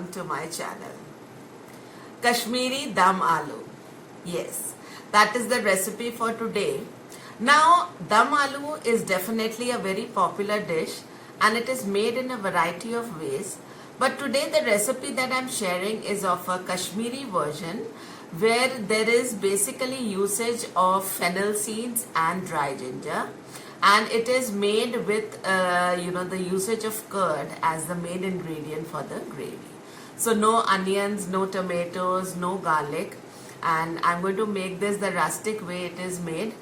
welcome to my channel. Kashmiri Dum Aloo. Yes, that is the recipe for today. Now, Dum Aloo is definitely a very popular dish and it is made in a variety of ways. But today the recipe that I'm sharing is of a Kashmiri version where there is basically usage of fennel seeds and dry ginger, and it is made with the usage of curd as the main ingredient for the gravy. So no onions, no tomatoes, no garlic, and I'm going to make this the rustic way it is made.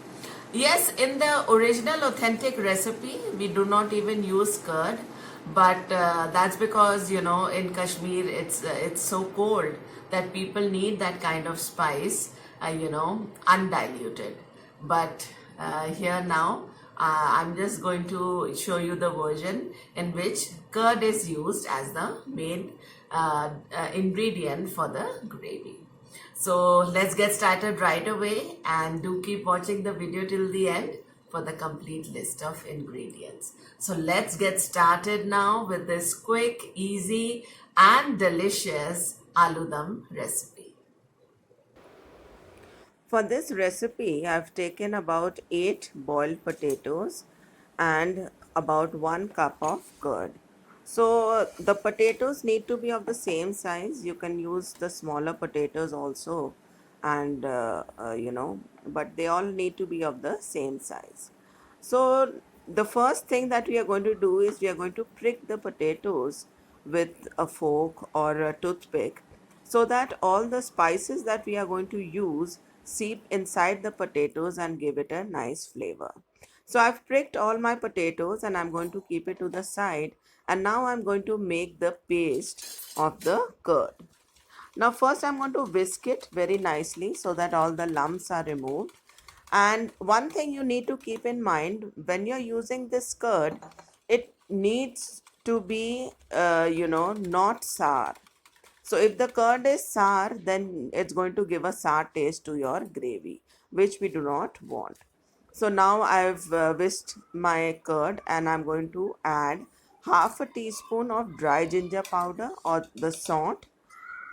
Yes, in the original authentic recipe we do not even use curd, but that's because in Kashmir it's so cold that people need that kind of spice, undiluted. But here now I'm just going to show you the version in which curd is used as the main ingredient for the gravy. So let's get started right away, and do keep watching the video till the end for the complete list of ingredients. So let's get started now with this quick, easy and delicious aloo dum recipe. For this recipe, I've taken about 8 boiled potatoes and about 1 cup of curd. So the potatoes need to be of the same size. You can use the smaller potatoes also, and but they all need to be of the same size. So the first thing that we are going to do is we are going to prick the potatoes with a fork or a toothpick so that all the spices that we are going to use seep inside the potatoes and give it a nice flavor. So I've pricked all my potatoes and I'm going to keep it to the side, and now I'm going to make the paste of the curd. Now first I'm going to whisk it very nicely so that all the lumps are removed. And one thing you need to keep in mind when you're using this curd, it needs to be not sour. So if the curd is sour, then it's going to give a sour taste to your gravy, which we do not want. So now I've whisked my curd and I'm going to add half a teaspoon of dry ginger powder or the salt,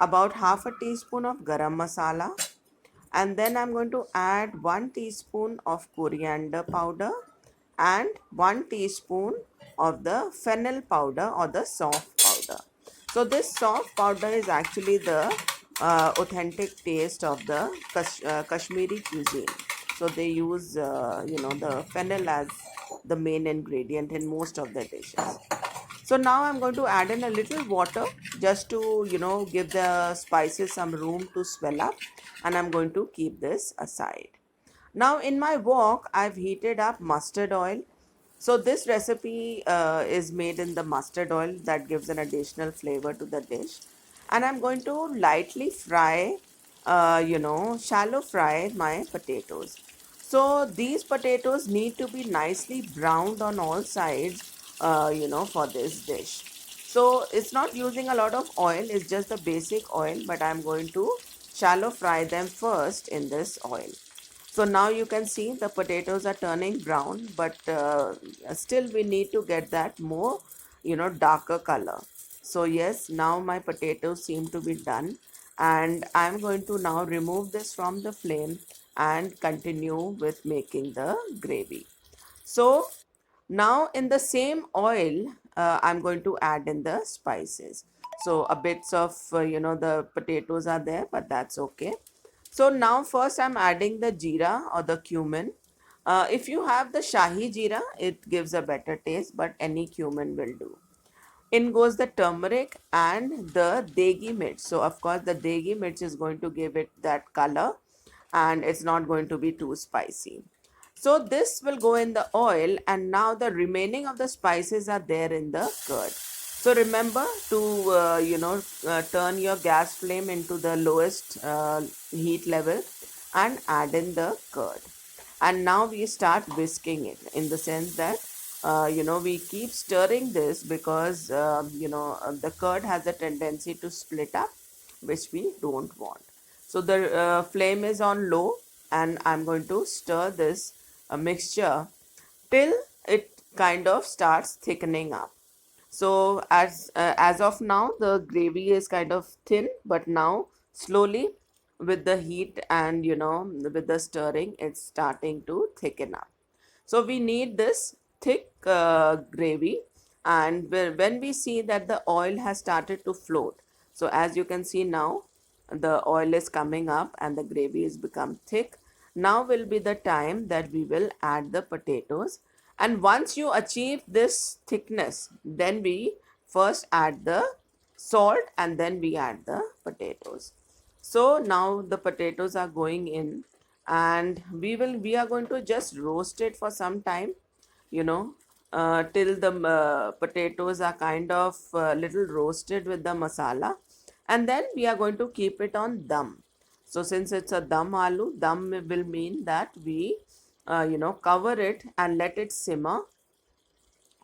about half a teaspoon of garam masala, and then I'm going to add 1 teaspoon of coriander powder and 1 teaspoon of the fennel powder or the soft powder. So this soft powder is actually the authentic taste of the Kashmiri cuisine. So they use the fennel as the main ingredient in most of the dishes. So now I'm going to add in a little water just to give the spices some room to swell up, and I'm going to keep this aside. Now in my wok I've heated up mustard oil. So this recipe is made in the mustard oil that gives an additional flavor to the dish, and I'm going to lightly fry, shallow fry my potatoes. So these potatoes need to be nicely browned on all sides, for this dish. So it's not using a lot of oil, it's just the basic oil, but I'm going to shallow fry them first in this oil. So now you can see the potatoes are turning brown, but still we need to get that more, darker color. So yes, now my potatoes seem to be done, and I'm going to now remove this from the flame and continue with making the gravy. So now in the same oil, I'm going to add in the spices. So a bits of, the potatoes are there, but that's okay. So now first I'm adding the jeera or the cumin. If you have the Shahi jeera, it gives a better taste, but any cumin will do. In goes the turmeric and the degi mirch. So of course the degi mirch is going to give it that color, and it's not going to be too spicy. So this will go in the oil, and now the remaining of the spices are there in the curd. So remember to turn your gas flame into the lowest heat level and add in the curd. And now we start whisking it, in the sense that we keep stirring this because the curd has a tendency to split up, which we don't want. So the flame is on low, and I'm going to stir this mixture till it kind of starts thickening up. So as of now, the gravy is kind of thin, but now slowly with the heat and with the stirring, it's starting to thicken up. So we need this thick gravy, and when we see that the oil has started to float, so as you can see now, the oil is coming up and the gravy is become thick. Now will be the time that we will add the potatoes. And once you achieve this thickness, then we first add the salt and then we add the potatoes. So now the potatoes are going in, and we are going to just roast it for some time, you know till the potatoes are kind of little roasted with the masala, and then we are going to keep it on dum. So since it's a dum aloo, dum will mean that we cover it and let it simmer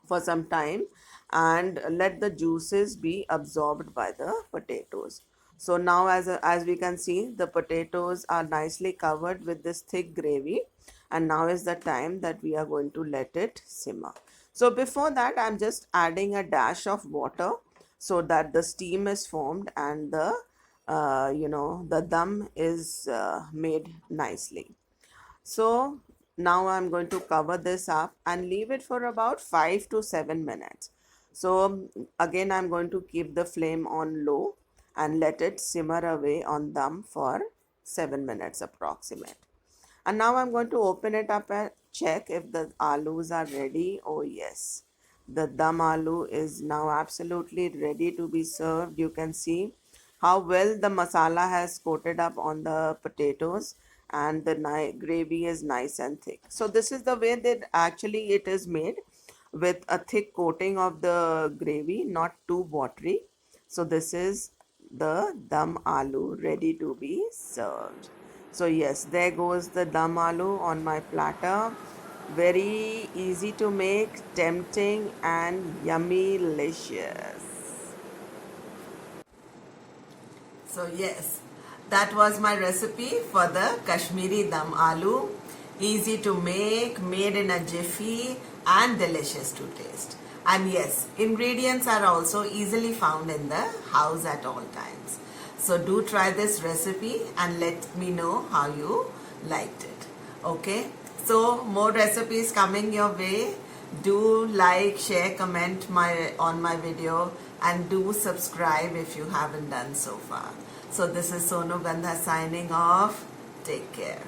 for some time and let the juices be absorbed by the potatoes. So now as we can see, the potatoes are nicely covered with this thick gravy, and now is the time that we are going to let it simmer. So before that, I'm just adding a dash of water so that the steam is formed and the dum is made nicely. So now I'm going to cover this up and leave it for about 5 to 7 minutes. So again, I'm going to keep the flame on low and let it simmer away on dum for 7 minutes approximate. And now I'm going to open it up and check if the alus are ready. Oh yes, the dum aloo is now absolutely ready to be served. You can see how well the masala has coated up on the potatoes, and the gravy is nice and thick. So this is the way that actually it is made, with a thick coating of the gravy, not too watery. So this is the dum aloo ready to be served. So yes, there goes the dum aloo on my platter. Very easy to make, tempting and yummy delicious. So yes, that was my recipe for the Kashmiri Dum Aloo. Easy to make, made in a jiffy and delicious to taste. And yes, ingredients are also easily found in the house at all times. So do try this recipe and let me know how you liked it. Okay, so more recipes coming your way. Do like, share, comment on my video, and do subscribe if you haven't done so far. So this is Sonu Gandha signing off. Take care.